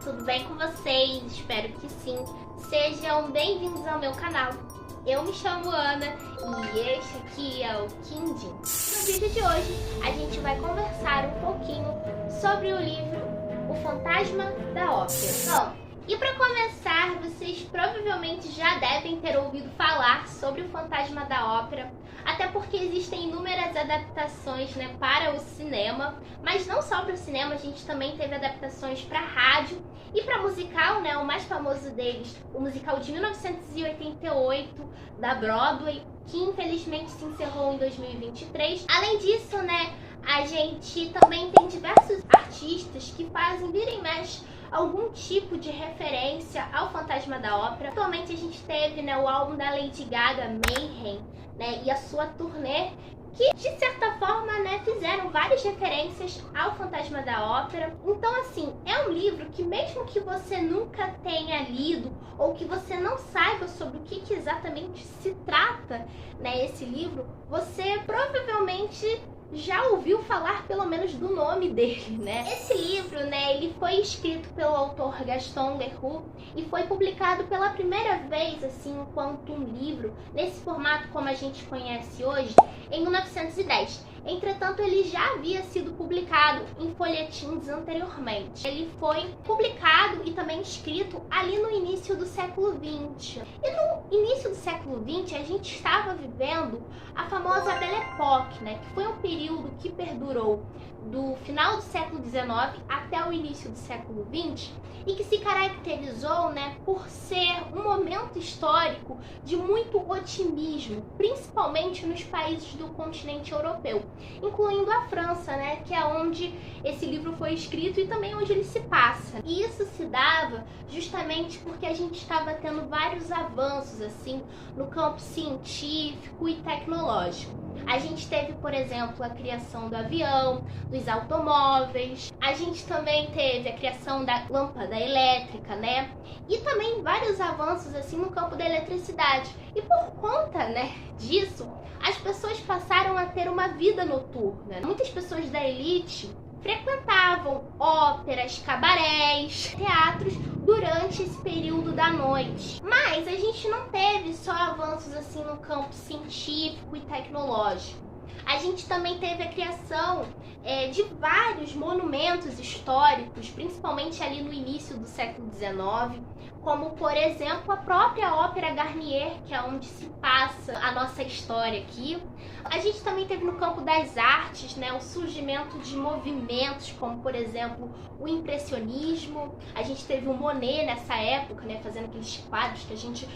tudo bem com vocês? Espero que sim. Sejam bem-vindos ao meu canal. Eu me chamo Ana e este aqui é o Quindim. No vídeo de hoje a gente vai conversar um pouquinho sobre o livro O Fantasma da Ópera. Bom, e para começar, vocês provavelmente já devem ter ouvido falar sobre o Fantasma da Ópera, até porque existem inúmeras adaptações, né, para o cinema, mas não só para o cinema, a gente também teve adaptações para rádio e para musical, né, o mais famoso deles, o musical de 1988 da Broadway, que infelizmente se encerrou em 2023. Além disso, né, a gente também tem diversos artistas que fazem vira e mexe algum tipo de referência ao Fantasma da Ópera. Atualmente a gente teve, né, o álbum da Lady Gaga, Mayhem, né, e a sua turnê, que de certa forma, né, fizeram várias referências ao Fantasma da Ópera. Então assim, é um livro que mesmo que você nunca tenha lido ou que você não saiba sobre o que exatamente se trata, né, esse livro, você provavelmente já ouviu falar pelo menos do nome dele, né? Esse livro, né, ele foi escrito pelo autor Gaston Leroux e foi publicado pela primeira vez, assim, enquanto um livro, nesse formato como a gente conhece hoje, em 1910. Entretanto, ele já havia sido publicado em folhetins anteriormente. Ele foi publicado e também escrito ali no início do século XX. E no início do século XX, a gente estava vivendo a famosa Belle Époque, né, que foi um período que perdurou do final do século XIX até o início do século XX e que se caracterizou, né, por ser um momento histórico de muito otimismo, principalmente nos países do continente europeu, incluindo a França, né, que é onde esse livro foi escrito e também onde ele se passa. E isso se dava justamente porque a gente estava tendo vários avanços assim no campo científico e tecnológico. A gente teve, por exemplo, a criação do avião, dos automóveis. A gente também teve a criação da lâmpada elétrica, né? E também vários avanços assim no campo da eletricidade. E por conta, né, disso, as pessoas passaram a ter uma vida noturna. Muitas pessoas da elite frequentavam óperas, cabarés, teatros durante esse período da noite. Mas a gente não teve só avanços assim no campo científico e tecnológico. A gente também teve a criação de vários monumentos históricos, principalmente ali no início do século XIX, como, por exemplo, a própria Ópera Garnier, que é onde se passa a nossa história aqui. A gente também teve no campo das artes, né, o surgimento de movimentos, como, por exemplo, o impressionismo. A gente teve o Monet nessa época, né, fazendo aqueles quadros que a gente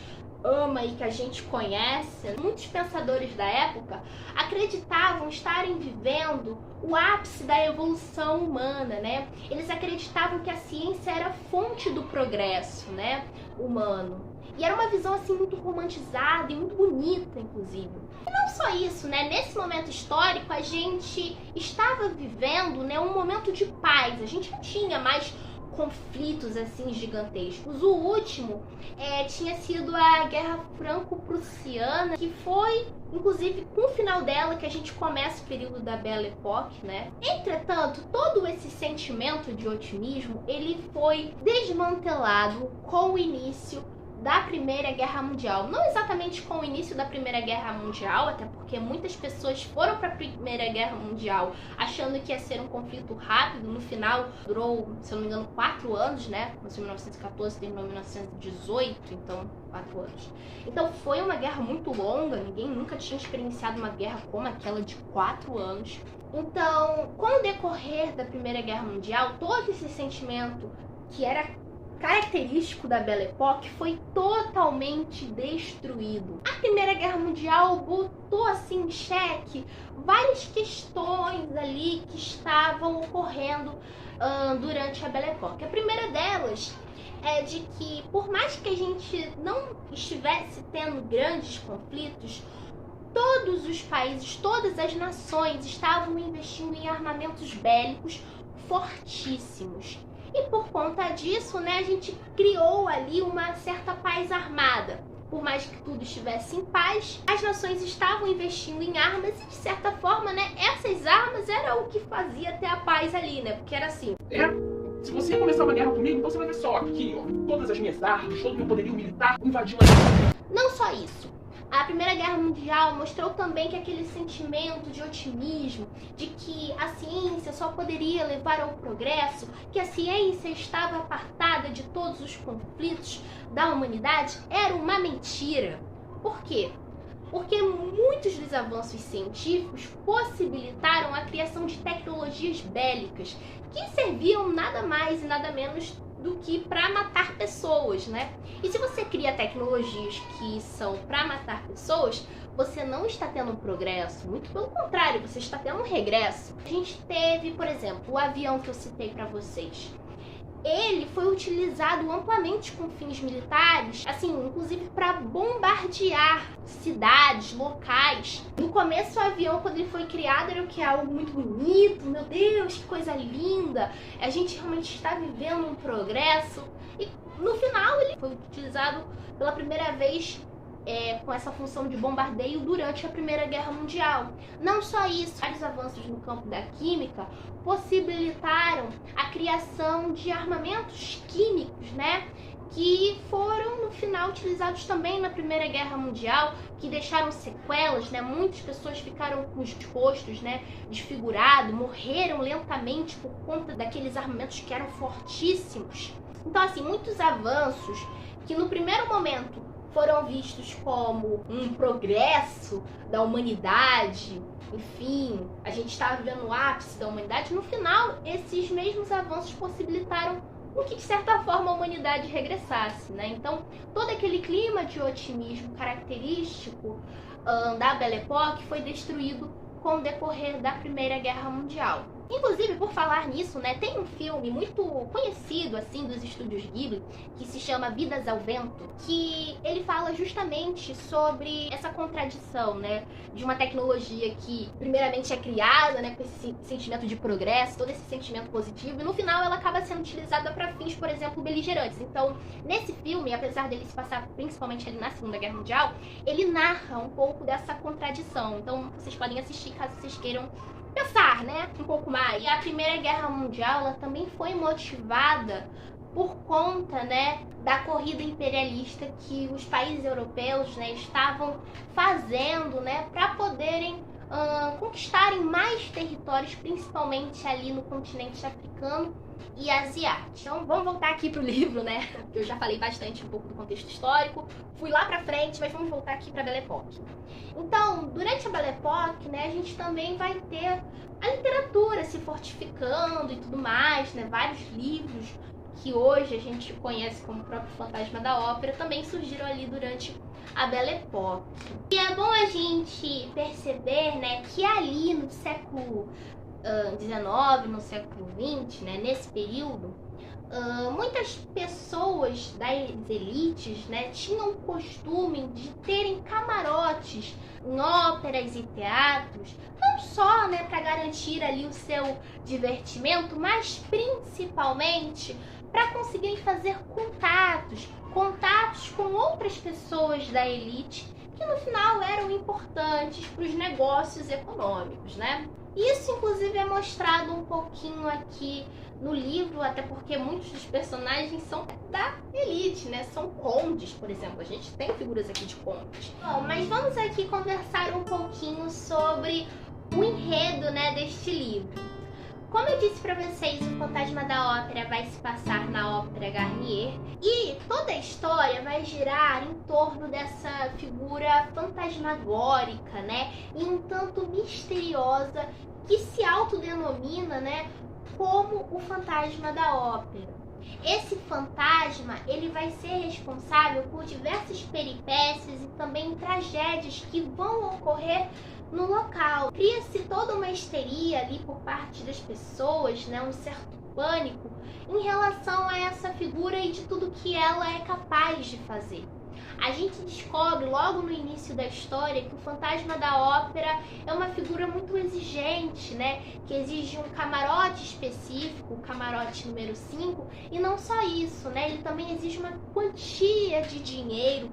ama e que a gente conhece. Muitos pensadores da época acreditavam estarem vivendo o ápice da evolução humana, né? Eles acreditavam que a ciência era a fonte do progresso, né, humano. E era uma visão assim muito romantizada e muito bonita, inclusive. E não só isso, né? Nesse momento histórico a gente estava vivendo, né, um momento de paz. A gente não tinha mais conflitos assim gigantescos. O último tinha sido a Guerra Franco-Prussiana, que foi, inclusive, com o final dela que a gente começa o período da Belle Époque, né? Entretanto, todo esse sentimento de otimismo, ele foi desmantelado com o início da Primeira Guerra Mundial. Não exatamente com o início da Primeira Guerra Mundial, até porque muitas pessoas foram para a Primeira Guerra Mundial achando que ia ser um conflito rápido. No final, durou, se eu não me engano, 4 anos, né? Começou em 1914, terminou em 1918, então 4 anos. Então foi uma guerra muito longa, ninguém nunca tinha experienciado uma guerra como aquela de 4 anos. Então, com o decorrer da Primeira Guerra Mundial, todo esse sentimento que era característico da Belle Époque foi totalmente destruído. A Primeira Guerra Mundial botou assim em xeque várias questões ali que estavam ocorrendo durante a Belle Époque. A primeira delas é de que, por mais que a gente não estivesse tendo grandes conflitos, todos os países, todas as nações estavam investindo em armamentos bélicos fortíssimos. E por conta disso, né, a gente criou ali uma certa paz armada. Por mais que tudo estivesse em paz, as nações estavam investindo em armas e, de certa forma, né, essas armas eram o que fazia ter a paz ali, né? Porque era assim, Se você começar uma guerra comigo, então você vai ver só aqui, ó, todas as minhas armas, todo o meu poderio militar invadindo a guerra. Não só isso. A Primeira Guerra Mundial mostrou também que aquele sentimento de otimismo, de que a ciência só poderia levar ao progresso, que a ciência estava apartada de todos os conflitos da humanidade, era uma mentira. Por quê? Porque muitos dos avanços científicos possibilitaram a criação de tecnologias bélicas que serviam nada mais e nada menos do que para matar pessoas, né? E se você cria tecnologias que são para matar pessoas, você não está tendo um progresso, muito pelo contrário, você está tendo um regresso. A gente teve, por exemplo, o avião que eu citei para vocês. Ele foi utilizado amplamente com fins militares, assim, inclusive para bombardear cidades, locais. No começo, o avião, quando ele foi criado, era o que? Algo muito bonito, meu Deus, que coisa linda. A gente realmente está vivendo um progresso. E no final, ele foi utilizado pela primeira vez com essa função de bombardeio durante a Primeira Guerra Mundial. Não só isso, vários avanços no campo da química possibilitaram a criação de armamentos químicos, né? Que foram, no final, utilizados também na Primeira Guerra Mundial, que deixaram sequelas, né? Muitas pessoas ficaram com os rostos, né, desfigurados, morreram lentamente por conta daqueles armamentos que eram fortíssimos. Então, assim, muitos avanços que no primeiro momento foram vistos como um progresso da humanidade, enfim, a gente estava vivendo o ápice da humanidade. No final, esses mesmos avanços possibilitaram que, de certa forma, a humanidade regressasse, né? Então, todo aquele clima de otimismo característico da Belle Époque foi destruído com o decorrer da Primeira Guerra Mundial. Inclusive, por falar nisso, né, tem um filme muito conhecido, assim, dos estúdios Ghibli, que se chama Vidas ao Vento, que ele fala justamente sobre essa contradição, né, de uma tecnologia que, primeiramente, é criada, né, com esse sentimento de progresso, todo esse sentimento positivo, e no final ela acaba sendo utilizada para fins, por exemplo, beligerantes. Então, nesse filme, apesar dele se passar principalmente ali na Segunda Guerra Mundial, ele narra um pouco dessa contradição. Então, vocês podem assistir caso vocês queiram pensar, né, um pouco mais. E a Primeira Guerra Mundial, ela também foi motivada por conta, né, da corrida imperialista que os países europeus, né, estavam fazendo, né, para poderem conquistarem mais territórios, principalmente ali no continente africano e asiático. Então, vamos voltar aqui pro livro, né, que eu já falei bastante um pouco do contexto histórico, fui lá pra frente, mas vamos voltar aqui pra Belle Époque. Então, durante a Belle Époque, né, a gente também vai ter a literatura se fortificando e tudo mais, né, vários livros que hoje a gente conhece como o próprio Fantasma da Ópera também surgiram ali durante a Belle Époque. E é bom a gente perceber, né, que ali no século XIX, no século XX, né, nesse período, muitas pessoas das elites, né, tinham o costume de terem camarotes em óperas e teatros, não só, né, para garantir ali o seu divertimento, mas principalmente para conseguirem fazer contatos com outras pessoas da elite que no final eram importantes para os negócios econômicos, né? Isso, inclusive, é mostrado um pouquinho aqui no livro, até porque muitos dos personagens são da elite, né? São condes, por exemplo. A gente tem figuras aqui de condes. Bom, mas vamos aqui conversar um pouquinho sobre o enredo, né, deste livro. Como eu disse pra vocês, o Fantasma da Ópera vai se passar na Ópera Garnier e toda a história vai girar em torno dessa figura fantasmagórica, né, e um tanto misteriosa que se autodenomina, né, como o Fantasma da Ópera. Esse fantasma, ele vai ser responsável por diversas peripécias e também tragédias que vão ocorrer no local. Cria-se toda uma histeria ali por parte das pessoas, né, um certo pânico em relação a essa figura e de tudo que ela é capaz de fazer. A gente descobre logo no início da história que o Fantasma da Ópera é uma figura muito exigente, né? Que exige um camarote específico, o camarote número 5, e não só isso, né? Ele também exige uma quantia de dinheiro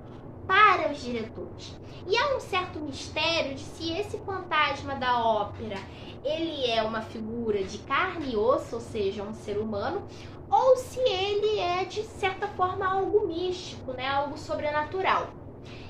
para os diretores. E há um certo mistério de se esse Fantasma da Ópera ele é uma figura de carne e osso, ou seja, um ser humano, ou se ele é, de certa forma, algo místico, né? Algo sobrenatural.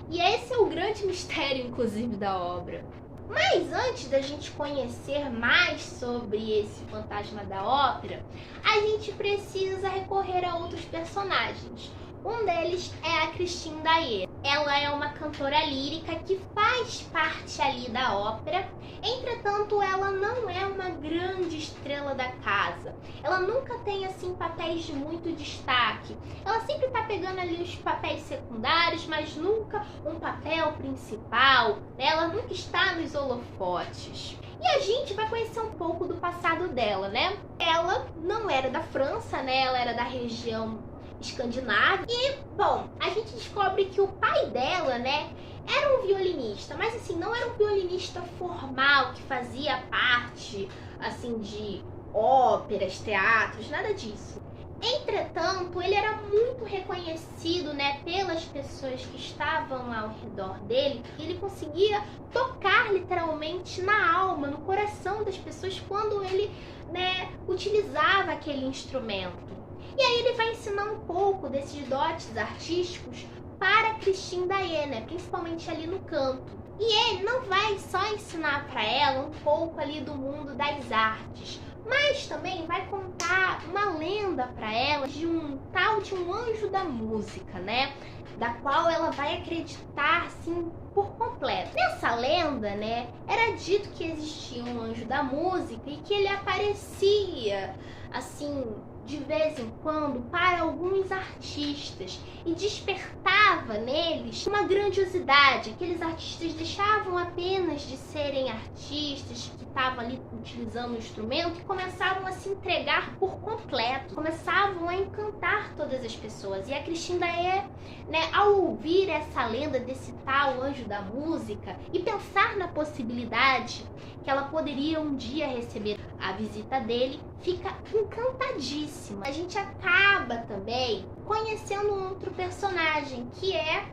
E esse é o grande mistério, inclusive, da obra. Mas antes da gente conhecer mais sobre esse fantasma da ópera, a gente precisa recorrer a outros personagens. Um deles é a Christine Daae. Ela é uma cantora lírica que faz parte ali da ópera. Entretanto, ela não é uma grande estrela da casa. Ela nunca tem, assim, papéis de muito destaque. Ela sempre tá pegando ali os papéis secundários, mas nunca um papel principal. Ela nunca está nos holofotes. E a gente vai conhecer um pouco do passado dela, né? Ela não era da França, né? Ela era da região escandinava. E, bom, a gente descobre que o pai dela, né, era um violinista, mas assim, não era um violinista formal que fazia parte, assim, de óperas, teatros, nada disso. Entretanto, ele era muito reconhecido, né, pelas pessoas que estavam ao redor dele. Ele conseguia tocar literalmente na alma, no coração das pessoas quando ele, né, utilizava aquele instrumento. E aí ele vai ensinar um pouco desses dotes artísticos para Christine Daae, né? Principalmente ali no canto. E ele não vai só ensinar para ela um pouco ali do mundo das artes, mas também vai contar uma lenda para ela de um tal de um anjo da música, né? Da qual ela vai acreditar, assim, por completo. Nessa lenda, né, era dito que existia um anjo da música e que ele aparecia, assim, de vez em quando para alguns artistas e despertava neles uma grandiosidade. Aqueles artistas deixavam apenas de serem artistas que estavam ali utilizando o instrumento e começavam a se entregar por completo, começavam a encantar todas as pessoas. E a Christine Daae, né, ao ouvir essa lenda desse tal anjo da música e pensar na possibilidade que ela poderia um dia receber a visita dele, fica encantadíssima. A gente acaba também conhecendo um outro personagem, que é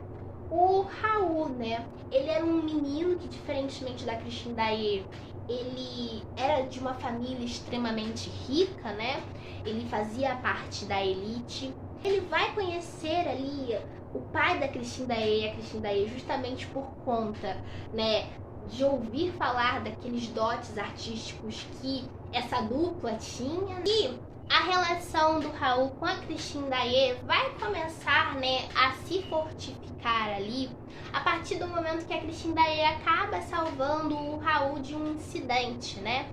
o Raul, né? Ele era um menino que, diferentemente da Christine Daae, ele era de uma família extremamente rica, né? Ele fazia parte da elite. Ele vai conhecer ali o pai da Christine Daae, a Christine Daae, justamente por conta, né, de ouvir falar daqueles dotes artísticos que essa dupla tinha. E a relação do Raul com a Christine Daae vai começar, né, a se fortificar ali a partir do momento que a Christine Daae acaba salvando o Raul de um incidente, né?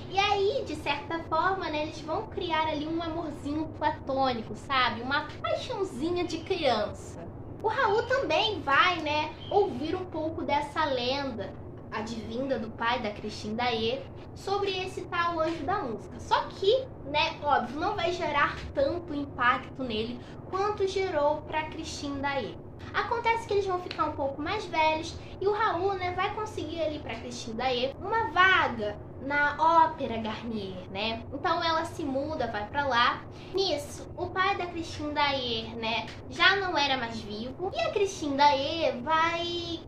E aí, de certa forma, né, eles vão criar ali um amorzinho platônico, sabe? Uma paixãozinha de criança. O Raul também vai, né, ouvir um pouco dessa lenda advinda do pai da Christine Daae sobre esse tal anjo da música. Só que, né, óbvio, não vai gerar tanto impacto nele quanto gerou para Christine Daae. Acontece que eles vão ficar um pouco mais velhos e o Raul, né, vai conseguir ali para Christine Daae uma vaga na Ópera Garnier, né? Então ela se muda, vai para lá. Nisso, o pai da Christine Daae, né, já não era mais vivo e a Christine Daae vai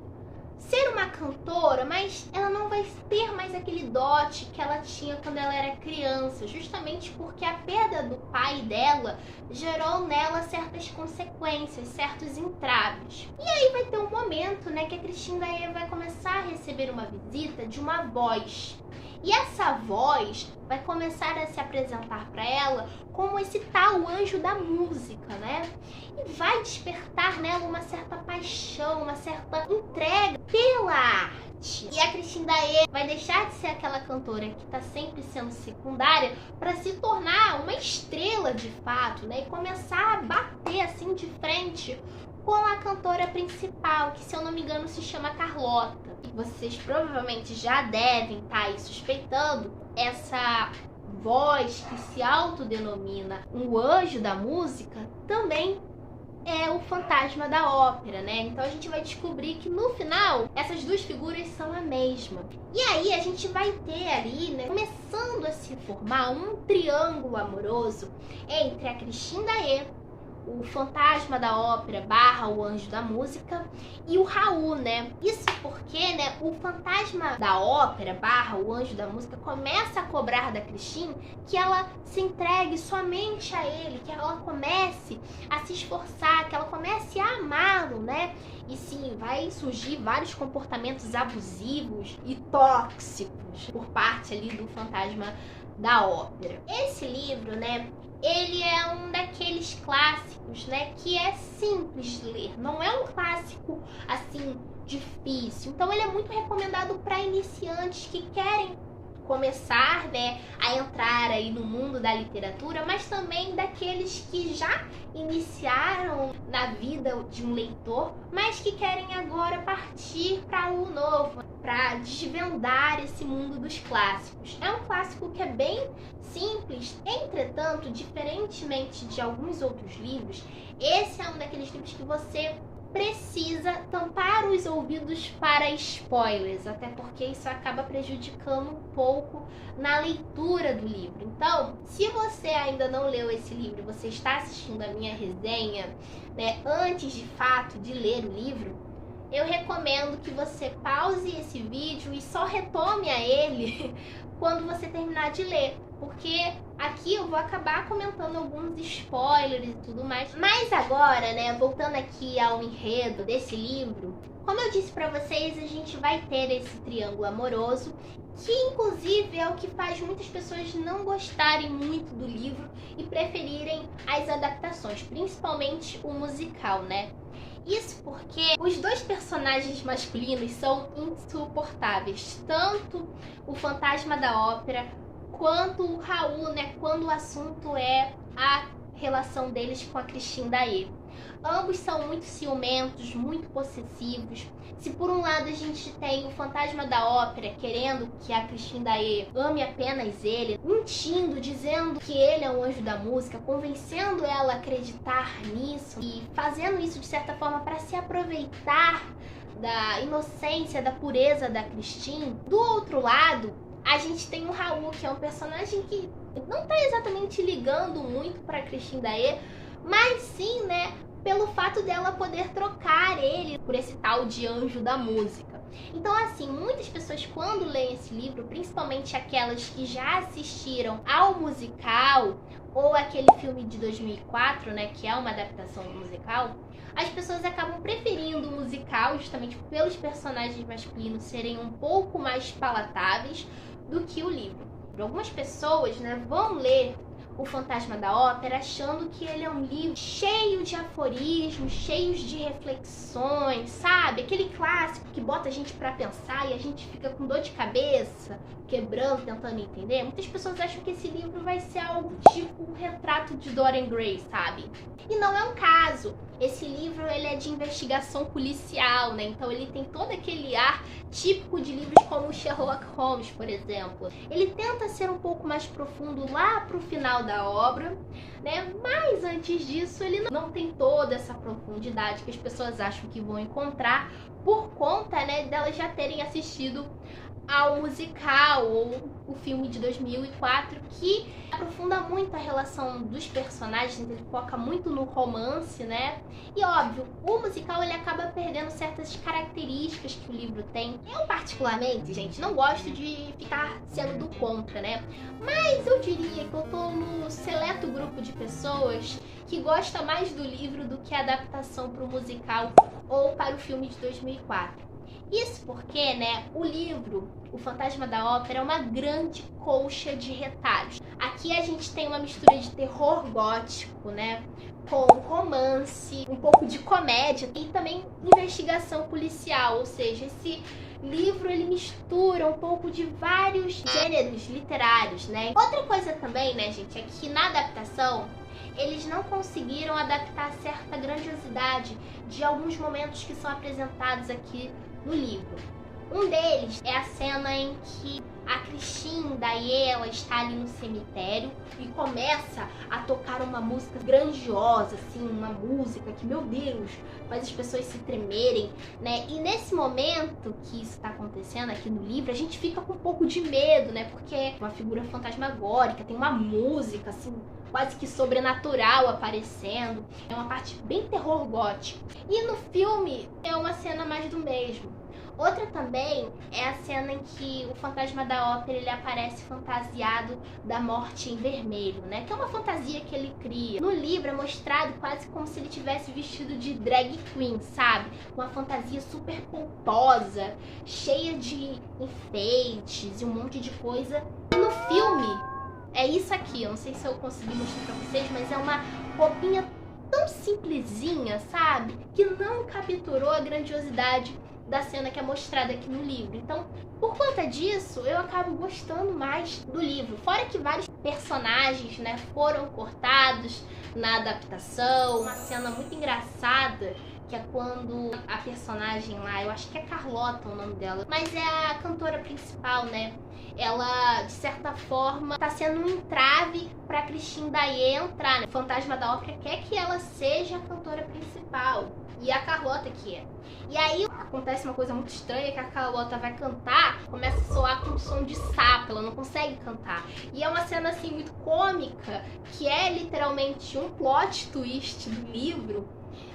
ser uma cantora, mas ela não vai ter mais aquele dote que ela tinha quando ela era criança, justamente porque a perda do pai dela gerou nela certas consequências, certos entraves. E aí vai ter um momento, né, que a Christine Daae vai começar a receber uma visita de uma voz. E essa voz vai começar a se apresentar para ela como esse tal anjo da música, né? E vai despertar nela uma certa paixão, uma certa entrega pela arte. E a Christine Daae vai deixar de ser aquela cantora que está sempre sendo secundária para se tornar uma estrela de fato, né? E começar a bater assim de frente com a cantora principal, que, se eu não me engano, se chama Carlota. E vocês provavelmente já devem estar aí suspeitando, essa voz que se autodenomina um anjo da música também é o fantasma da ópera, né? Então a gente vai descobrir que no final essas duas figuras são a mesma. E aí a gente vai ter ali, né, começando a se formar um triângulo amoroso entre a Christine Daae, o Fantasma da Ópera / o Anjo da Música e o Raul, né? Isso porque, né, o Fantasma da Ópera / o Anjo da Música começa a cobrar da Christine que ela se entregue somente a ele, que ela comece a se esforçar, que ela comece a amá-lo, né? E sim, vai surgir vários comportamentos abusivos e tóxicos por parte ali do Fantasma da Ópera. Esse livro, né, ele é um daqueles clássicos, né, que é simples de ler. Não é um clássico, assim, difícil. Então ele é muito recomendado para iniciantes que querem começar, né, a entrar aí no mundo da literatura, mas também daqueles que já iniciaram na vida de um leitor, mas que querem agora partir para algo novo, para desvendar esse mundo dos clássicos. É um clássico que é bem simples, entretanto, diferentemente de alguns outros livros, esse é um daqueles livros que você precisa tampar os ouvidos para spoilers, até porque isso acaba prejudicando um pouco na leitura do livro. Então, se você ainda não leu esse livro, você está assistindo a minha resenha, né, antes de fato de ler o livro, eu recomendo que você pause esse vídeo e só retome a ele quando você terminar de ler, porque aqui eu vou acabar comentando alguns spoilers e tudo mais. Mas agora, né, voltando aqui ao enredo desse livro, como eu disse pra vocês, a gente vai ter esse triângulo amoroso, que inclusive é o que faz muitas pessoas não gostarem muito do livro e preferirem as adaptações, principalmente o musical, né? Isso porque os dois personagens masculinos são insuportáveis, tanto o Fantasma da Ópera quanto o Raul, né, quando o assunto é a relação deles com a Christine Daae. Ambos são muito ciumentos, muito possessivos. Se por um lado a gente tem o Fantasma da Ópera querendo que a Christine Daae ame apenas ele, mentindo, dizendo que ele é um anjo da música, convencendo ela a acreditar nisso e fazendo isso de certa forma para se aproveitar da inocência, da pureza da Christine. Do outro lado, a gente tem o Raul, que é um personagem que não tá exatamente ligando muito pra Christine Daae, mas sim, né, pelo fato dela poder trocar ele por esse tal de anjo da música. Então, assim, muitas pessoas quando leem esse livro, principalmente aquelas que já assistiram ao musical ou aquele filme de 2004, né, que é uma adaptação do musical, as pessoas acabam preferindo o musical justamente pelos personagens masculinos serem um pouco mais palatáveis do que o livro. Algumas pessoas, né, vão ler o Fantasma da Ópera achando que ele é um livro cheio de aforismos, cheios de reflexões, sabe? Aquele clássico que bota a gente pra pensar e a gente fica com dor de cabeça, quebrando, tentando entender. Muitas pessoas acham que esse livro vai ser algo tipo o retrato de Dorian Gray, sabe? E não é um caso. Esse livro, ele é de investigação policial, né? Então ele tem todo aquele ar típico de livros como Sherlock Holmes, por exemplo. Ele tenta ser um pouco mais profundo lá pro final da obra, né? Mas antes disso, ele não tem toda essa profundidade que as pessoas acham que vão encontrar por conta, né, delas já terem assistido ao musical ou o filme de 2004, que aprofunda muito a relação dos personagens, ele foca muito no romance, né? E óbvio, o musical ele acaba perdendo certas características que o livro tem. Eu particularmente, gente, não gosto de ficar sendo do contra, né? Mas eu diria que eu tô no seleto grupo de pessoas que gosta mais do livro do que a adaptação para o musical ou para o filme de 2004. Isso porque, né, o livro, O Fantasma da Ópera, é uma grande colcha de retalhos. Aqui a gente tem uma mistura de terror gótico, né, com romance, um pouco de comédia e também investigação policial, ou seja, esse livro ele mistura um pouco de vários gêneros literários, né. Outra coisa também, né, gente, é que na adaptação eles não conseguiram adaptar certa grandiosidade de alguns momentos que são apresentados aqui no livro. Um deles é a cena em que a Christine Daae, ela está ali no cemitério e começa a tocar uma música grandiosa, assim, uma música que, meu Deus, faz as pessoas se tremerem, né? E nesse momento que isso está acontecendo aqui no livro, a gente fica com um pouco de medo, né? Porque é uma figura fantasmagórica, tem uma música, assim, quase que sobrenatural aparecendo. É uma parte bem terror gótico. E no filme é uma cena mais do mesmo. Outra também é a cena em que o fantasma da ópera ele aparece fantasiado da morte em vermelho, né? Que é uma fantasia que ele cria. No livro é mostrado quase como se ele tivesse vestido de drag queen, sabe? Uma fantasia super pomposa, cheia de enfeites e um monte de coisa. E no filme é isso aqui. Eu não sei se eu consegui mostrar pra vocês, mas é uma roupinha tão simplesinha, sabe? Que não capturou a grandiosidade da cena que é mostrada aqui no livro. Então, por conta disso, eu acabo gostando mais do livro. Fora que vários personagens, né, foram cortados na adaptação. Uma cena muito engraçada, que é quando a personagem lá, eu acho que é Carlota o nome dela, mas é a cantora principal, né? Ela, de certa forma, tá sendo um entrave pra Christine Daae entrar, né? O fantasma da ópera quer que ela seja a cantora principal. E a Carlota que é. E aí acontece uma coisa muito estranha, que a Carlota vai cantar, começa a soar com um som de sapo, ela não consegue cantar. E é uma cena assim muito cômica, que é literalmente um plot twist do livro,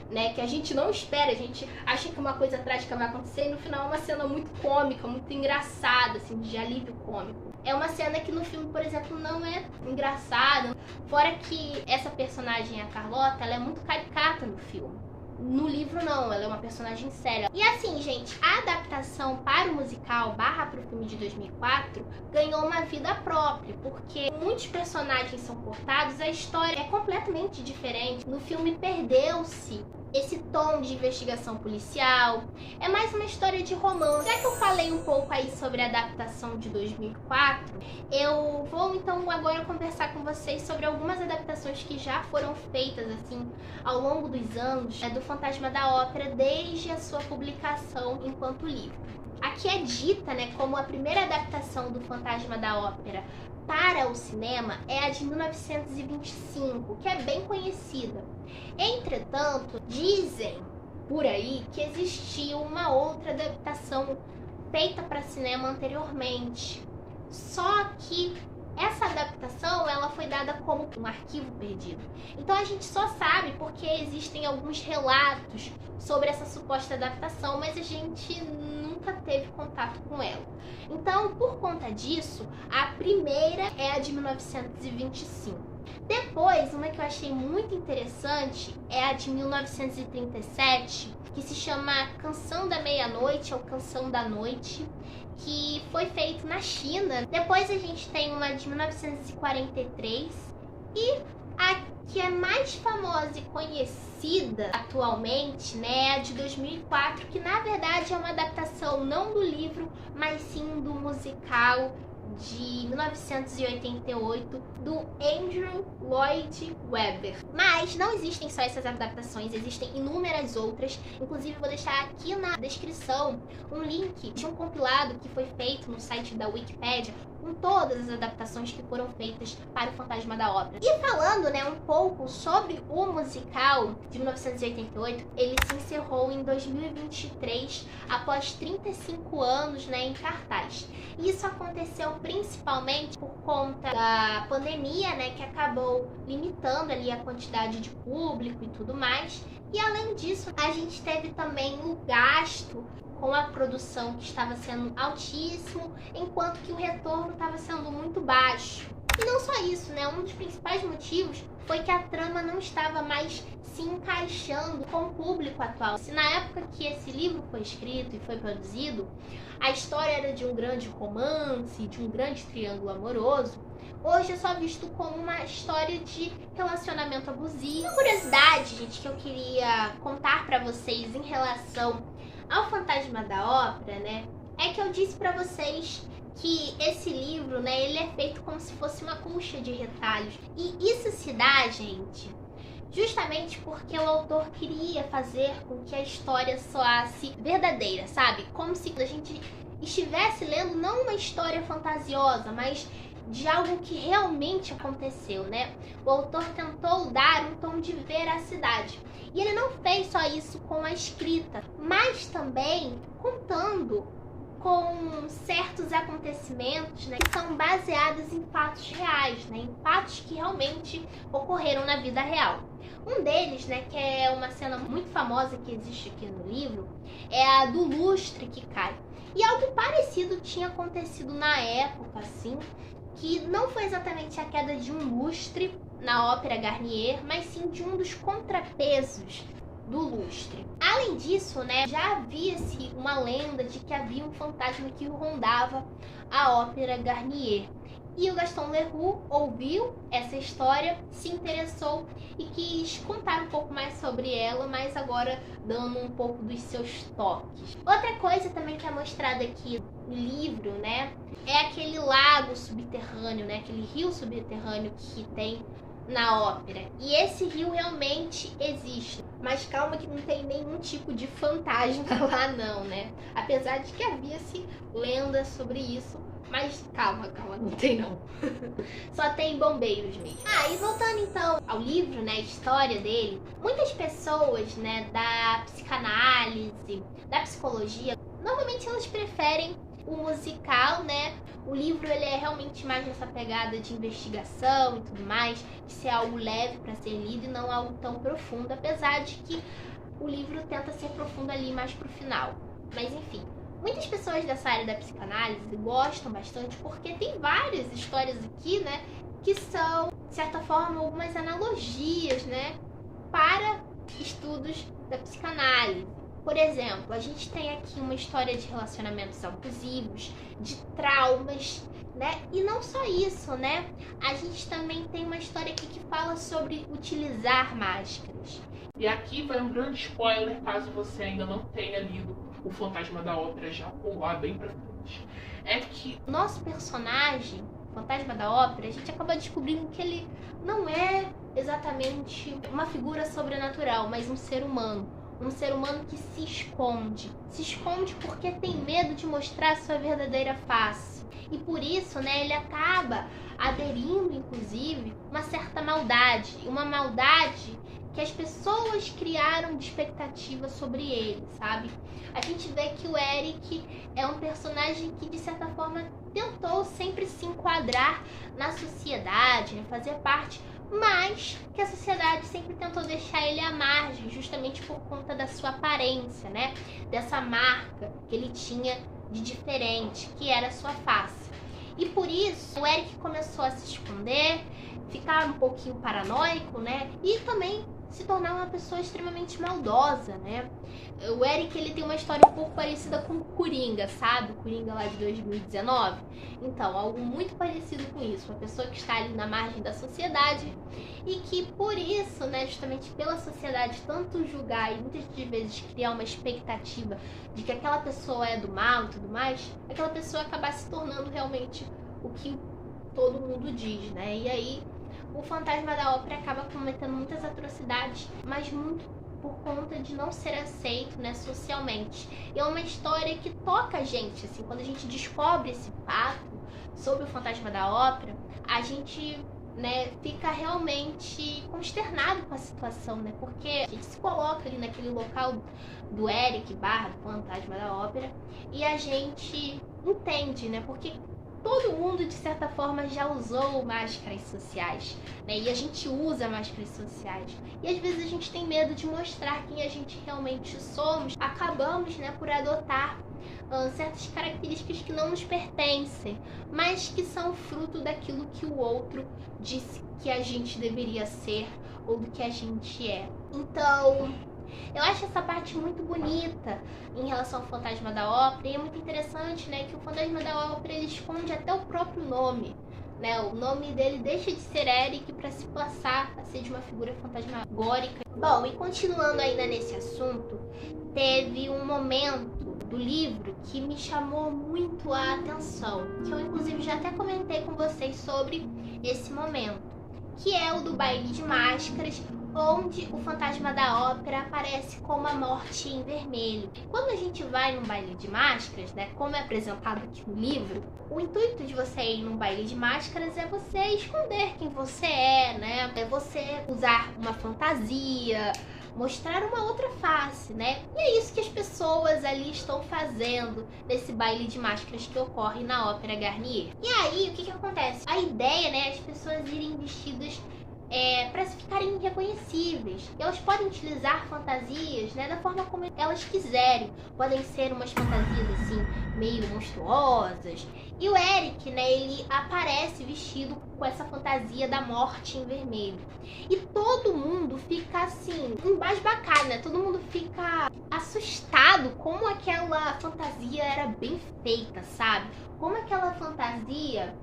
né, que a gente não espera, a gente acha que uma coisa trágica vai acontecer e no final é uma cena muito cômica, muito engraçada, assim, de alívio cômico. É uma cena que no filme, por exemplo, não é engraçada, fora que essa personagem, a Carlota, ela é muito caricata no filme. No livro não, ela é uma personagem séria. E assim, gente, a adaptação para o musical / para o filme de 2004 ganhou uma vida própria, porque muitos personagens são cortados, a história é completamente diferente. No filme perdeu-se esse tom de investigação policial, é mais uma história de romance. Já que eu falei um pouco aí sobre a adaptação de 2004, eu vou então agora conversar com vocês sobre algumas adaptações que já foram feitas assim ao longo dos anos do Fantasma da Ópera desde a sua publicação enquanto livro. Aqui é dita, né, como a primeira adaptação do Fantasma da Ópera para o cinema é a de 1925, que é bem conhecida. Entretanto, dizem por aí que existiu uma outra adaptação feita para cinema anteriormente. Só que essa adaptação ela foi dada como um arquivo perdido. Então a gente só sabe porque existem alguns relatos sobre essa suposta adaptação, mas a gente nunca teve contato com ela. Então, por conta disso, a primeira é a de 1925. Depois, uma que eu achei muito interessante é a de 1937, que se chama Canção da Meia-Noite ou Canção da Noite, que foi feito na China. Depois a gente tem uma de 1943 e a que é mais famosa e conhecida atualmente, né, é a de 2004, que na verdade é uma adaptação não do livro, mas sim do musical de 1988 do Andrew Lloyd Webber. Mas não existem só essas adaptações, existem inúmeras outras. Inclusive vou deixar aqui na descrição um link de um compilado que foi feito no site da Wikipedia com todas as adaptações que foram feitas para o Fantasma da Ópera. E falando, né, um pouco sobre o musical de 1988, ele se encerrou em 2023, após 35 anos, né, em cartaz. Isso aconteceu principalmente por conta da pandemia, né, que acabou limitando ali a quantidade de público e tudo mais. E além disso, a gente teve também o gasto com a produção que estava sendo altíssimo, enquanto que o retorno estava sendo muito baixo. E não só isso, né? Um dos principais motivos foi que a trama não estava mais se encaixando com o público atual. Se na época que esse livro foi escrito e foi produzido, a história era de um grande romance, de um grande triângulo amoroso, hoje é só visto como uma história de relacionamento abusivo. Uma curiosidade, gente, que eu queria contar pra vocês em relação ao Fantasma da Ópera, né, é que eu disse pra vocês que esse livro, né, ele é feito como se fosse uma colcha de retalhos. E isso se dá, gente, justamente porque o autor queria fazer com que a história soasse verdadeira, sabe? Como se a gente estivesse lendo não uma história fantasiosa, mas de algo que realmente aconteceu, né? O autor tentou dar um tom de veracidade. E ele não fez só isso com a escrita, mas também contando com certos acontecimentos, né, que são baseados em fatos reais, né, em fatos que realmente ocorreram na vida real. Um deles, né, que é uma cena muito famosa que existe aqui no livro, é a do lustre que cai. E algo parecido tinha acontecido na época, assim, que não foi exatamente a queda de um lustre na Ópera Garnier, mas sim de um dos contrapesos do lustre. Além disso, né, já havia-se uma lenda de que havia um fantasma que rondava a Ópera Garnier. E o Gaston Leroux ouviu essa história, se interessou e quis contar um pouco mais sobre ela, mas agora dando um pouco dos seus toques. Outra coisa também que é mostrada aqui no livro, né, é aquele lago subterrâneo, né, aquele rio subterrâneo que tem na ópera. E esse rio realmente existe. Mas calma que não tem nenhum tipo de fantasma lá não, né? Apesar de que havia-se lendas sobre isso. Mas calma, não tem não. Só tem bombeiros mesmo. E voltando então ao livro, né, a história dele, muitas pessoas, né, da psicanálise, da psicologia, normalmente elas preferem o musical, né? O livro ele é realmente mais nessa pegada de investigação e tudo mais, de ser algo leve para ser lido e não algo tão profundo, apesar de que o livro tenta ser profundo ali mais pro final. Mas enfim, muitas pessoas dessa área da psicanálise gostam bastante porque tem várias histórias aqui, né, que são, de certa forma, algumas analogias, né, para estudos da psicanálise. Por exemplo, a gente tem aqui uma história de relacionamentos abusivos, de traumas, né? E não só isso, né? A gente também tem uma história aqui que fala sobre utilizar máscaras. E aqui vai um grande spoiler, caso você ainda não tenha lido O Fantasma da Ópera, já pular bem pra frente. É que o nosso personagem, o Fantasma da Ópera, a gente acaba descobrindo que ele não é exatamente uma figura sobrenatural, mas um ser humano. Um ser humano que se esconde. Se esconde porque tem medo de mostrar sua verdadeira face. E por isso, né, ele acaba aderindo, inclusive, uma certa maldade. Uma maldade que as pessoas criaram de expectativa sobre ele, sabe? A gente vê que o Eric é um personagem que, de certa forma, tentou sempre se enquadrar na sociedade, né, fazer parte, mas que a sociedade sempre tentou deixar ele à margem, justamente por conta da sua aparência, né? Dessa marca que ele tinha de diferente, que era a sua face. E por isso, o Eric começou a se esconder, ficar um pouquinho paranoico, né? E também se tornar uma pessoa extremamente maldosa, né? O Eric, ele tem uma história um pouco parecida com o Coringa, sabe? O Coringa lá de 2019. Então, algo muito parecido com isso. Uma pessoa que está ali na margem da sociedade e que, por isso, né, justamente pela sociedade tanto julgar e muitas vezes criar uma expectativa de que aquela pessoa é do mal e tudo mais, aquela pessoa acabar se tornando realmente o que todo mundo diz, né? E aí, o Fantasma da Ópera acaba cometendo muitas atrocidades, mas muito por conta de não ser aceito, né, socialmente. E é uma história que toca a gente, assim, quando a gente descobre esse fato sobre o Fantasma da Ópera, a gente, né, fica realmente consternado com a situação, né, porque a gente se coloca ali naquele local do Eric barra do Fantasma da Ópera e a gente entende, né, porque todo mundo, de certa forma, já usou máscaras sociais, né? E a gente usa máscaras sociais. E às vezes a gente tem medo de mostrar quem a gente realmente somos. Acabamos, né, por adotar certas características que não nos pertencem, mas que são fruto daquilo que o outro disse que a gente deveria ser ou do que a gente é. Então, eu acho essa parte muito bonita em relação ao Fantasma da Ópera, e é muito interessante, né, que o Fantasma da Ópera ele esconde até o próprio nome, né? O nome dele deixa de ser Eric para se passar a ser de uma figura fantasmagórica. Bom, e continuando ainda nesse assunto, teve um momento do livro que me chamou muito a atenção, que eu inclusive já até comentei com vocês sobre esse momento, que é o do baile de máscaras, onde o fantasma da ópera aparece como a morte em vermelho. Quando a gente vai num baile de máscaras, né, como é apresentado aqui no livro, o intuito de você ir num baile de máscaras é você esconder quem você é, né? É você usar uma fantasia, mostrar uma outra face, né? E é isso que as pessoas ali estão fazendo nesse baile de máscaras que ocorre na Ópera Garnier. E aí, o que acontece? A ideia, né, é as pessoas irem vestidas para ficarem reconhecíveis. E elas podem utilizar fantasias, né, da forma como elas quiserem. Podem ser umas fantasias assim, meio monstruosas. E o Eric, né, ele aparece vestido com essa fantasia da morte em vermelho. E todo mundo fica assim, embasbacado, né? Todo mundo fica assustado como aquela fantasia era bem feita, sabe? Como aquela fantasia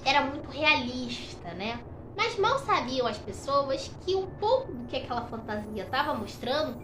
era muito realista, né? Mas mal sabiam as pessoas que um pouco do que aquela fantasia estava mostrando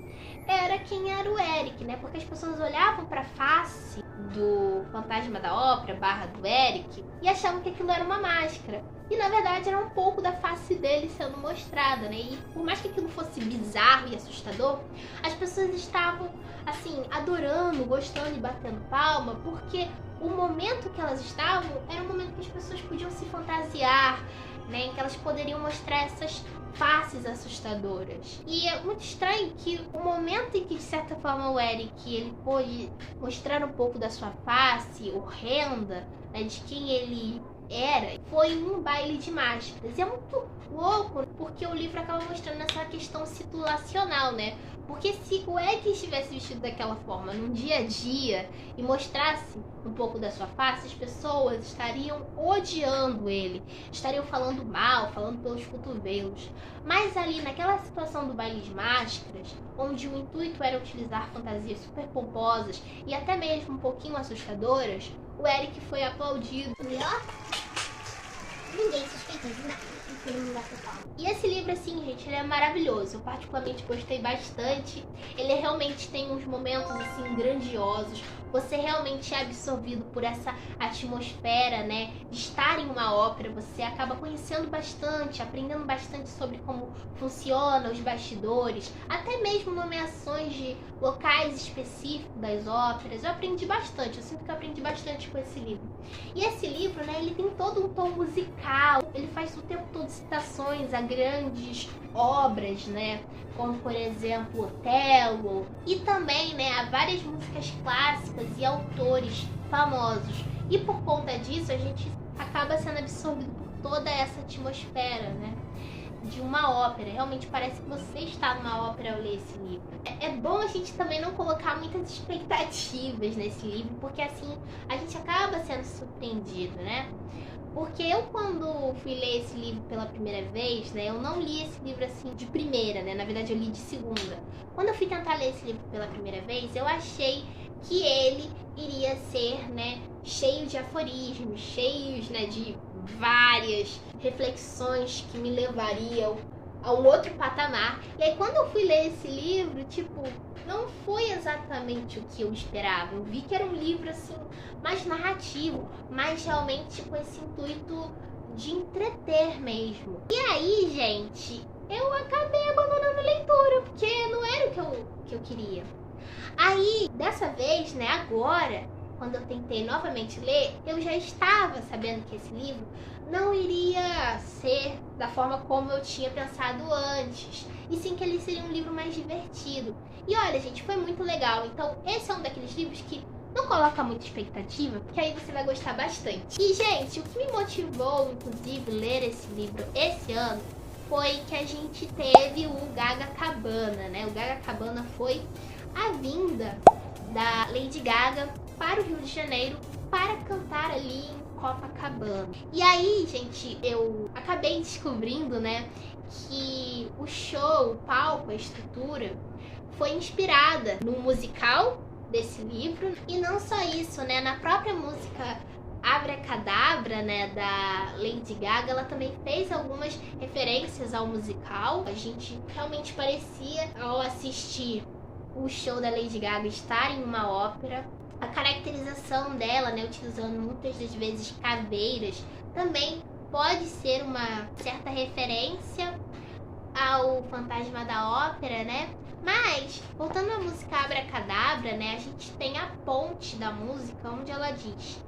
era quem era o Eric, né? Porque as pessoas olhavam para a face do fantasma da ópera, barra do Eric, e achavam que aquilo era uma máscara. E na verdade era um pouco da face dele sendo mostrada, né? E por mais que aquilo fosse bizarro e assustador, as pessoas estavam, assim, adorando, gostando e batendo palma, porque o momento que elas estavam era um momento que as pessoas podiam se fantasiar, né, em que elas poderiam mostrar essas faces assustadoras. E é muito estranho que o momento em que, de certa forma, o Eric ele pôde mostrar um pouco da sua face horrenda, né, de quem ele era, foi em um baile de máscaras. E é muito louco, porque o livro acaba mostrando essa questão situacional, né? Porque se o Eric estivesse vestido daquela forma num dia a dia e mostrasse um pouco da sua face, as pessoas estariam odiando ele, estariam falando mal, falando pelos cotovelos. Mas ali naquela situação do baile de máscaras, onde o intuito era utilizar fantasias super pomposas e até mesmo um pouquinho assustadoras, o Eric foi aplaudido. Ninguém suspeitou de nada. E esse livro, assim, gente, ele é maravilhoso. Eu particularmente gostei bastante. Ele realmente tem uns momentos, assim, grandiosos. Você realmente é absorvido por essa atmosfera, né? De estar em uma ópera. Você acaba conhecendo bastante, aprendendo bastante sobre como funciona os bastidores. Até mesmo nomeações de locais específicos das óperas. Eu aprendi bastante. Eu sinto que eu aprendi bastante com esse livro. E esse livro, né, ele tem todo um tom musical. Ele faz o tempo todo citações a grandes obras, né? Como, por exemplo, Otelo. E também, né, a várias músicas clássicas e autores famosos. E por conta disso, a gente acaba sendo absorvido por toda essa atmosfera, né? De uma ópera. Realmente parece que você está numa ópera ao ler esse livro. É bom a gente também não colocar muitas expectativas nesse livro, porque assim a gente acaba sendo surpreendido, né? Porque eu, quando fui ler esse livro pela primeira vez, né, eu não li esse livro assim de primeira, né? Na verdade, eu li de segunda. Quando eu fui tentar ler esse livro pela primeira vez, eu achei que ele iria ser, né, cheio de aforismos, cheios, né, de várias reflexões que me levariam a um outro patamar. E aí, quando eu fui ler esse livro, tipo, não foi exatamente o que eu esperava. Eu vi que era um livro, assim, mais narrativo, mais realmente com esse intuito de entreter mesmo. E aí, gente, eu acabei abandonando a leitura, porque não era o que eu queria. Aí, dessa vez, né, agora, quando eu tentei novamente ler, eu já estava sabendo que esse livro não iria ser da forma como eu tinha pensado antes, e sim que ele seria um livro mais divertido. E olha, gente, foi muito legal. Então, esse é um daqueles livros que não coloca muita expectativa, porque aí você vai gostar bastante. E, gente, o que me motivou, inclusive, ler esse livro esse ano foi que a gente teve o Gaga Cabana, né? O Gaga Cabana foi a vinda da Lady Gaga para o Rio de Janeiro para cantar ali em Copacabana. E aí, gente, eu acabei descobrindo, né, que o show, o palco, a estrutura foi inspirada no musical desse livro. E não só isso, né, na própria música Abracadabra, né, da Lady Gaga, ela também fez algumas referências ao musical. A gente realmente parecia, ao assistir o show da Lady Gaga, estar em uma ópera. A caracterização dela, né, utilizando muitas das vezes caveiras, também pode ser uma certa referência ao Fantasma da Ópera, né? Mas, voltando à música Abracadabra, né? A gente tem a ponte da música onde ela diz: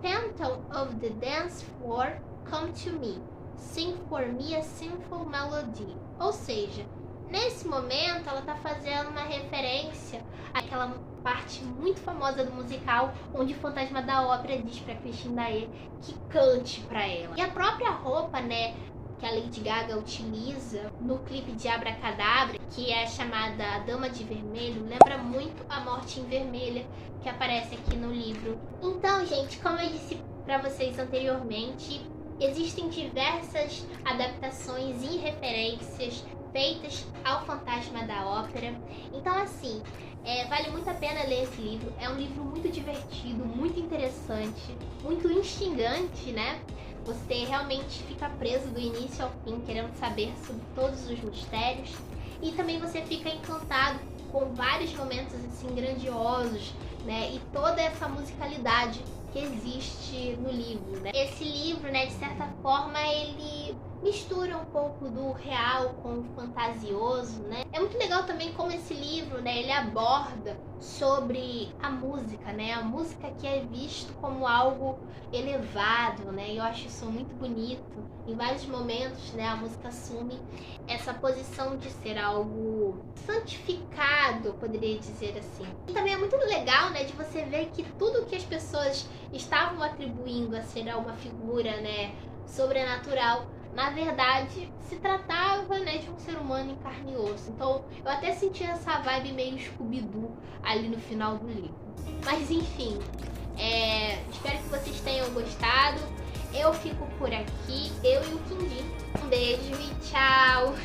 Phantom of the dance floor, come to me. Sing for me a simple melody. Ou seja, nesse momento ela tá fazendo uma referência àquela parte muito famosa do musical onde o Fantasma da Ópera diz pra Christine Daae que cante pra ela. E a própria roupa, né, que a Lady Gaga utiliza no clipe de Abracadabra, que é chamada Dama de Vermelho, lembra muito a Morte em Vermelha, que aparece aqui no livro. Então, gente, como eu disse pra vocês anteriormente, existem diversas adaptações e referências feitas ao Fantasma da Ópera. Então, assim, vale muito a pena ler esse livro. É um livro muito divertido, muito interessante, muito instigante, né? Você realmente fica preso do início ao fim, querendo saber sobre todos os mistérios. E também você fica encantado com vários momentos assim grandiosos, né? E toda essa musicalidade que existe no livro, né? Esse livro, né, de certa forma, ele mistura um pouco do real com o fantasioso, né? É muito legal também como esse livro, né, ele aborda sobre a música, né? A música que é visto como algo elevado, né? E eu acho isso muito bonito. Em vários momentos, né, a música assume essa posição de ser algo santificado, eu poderia dizer assim. E também é muito legal, né, de você ver que tudo que as pessoas estavam atribuindo a ser uma figura, né, sobrenatural, na verdade, se tratava, né, de um ser humano em carne e osso. Então, eu até senti essa vibe meio Scooby-Doo ali no final do livro. Mas, enfim, espero que vocês tenham gostado. Eu fico por aqui, eu e o Quindim. Um beijo e tchau!